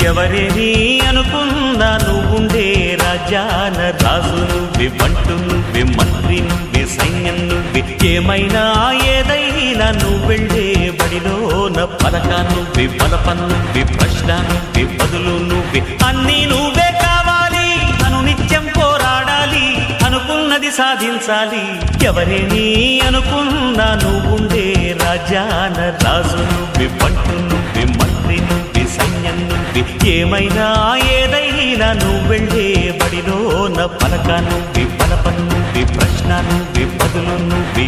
ఎవరేని అనుకున్నా నువ్వుండే రాజాన రాజు నువ్వే, బంటు నువ్వే, మంత్రి నువ్వే, సైన్యం నువ్వే, ఏమైనా ఏదైనా నువ్వు వెళ్ళే బడిలోన పలక నువ్వే, బలపం నువ్వే, ప్రశ్న నువ్వే, బదులు నువ్వే, అన్నీ నువ్వే కావాలి. అను నిత్యం పోరాడాలి, అనుకున్నది సాధించాలి. ఎవరేని అనుకున్నా నువ్వుండే రాజాన రాజు నువ్వే, బంటు నువ్వే, మంత్రి నువ్వే, సైన్యం నువ్వే, ఏమైనా ఏదైనా నువ్వు వెళ్ళే బడిలోన పలక నువ్వే, బలపం నువ్వే, ప్రశ్న నువ్వే, బదులు నువ్వే.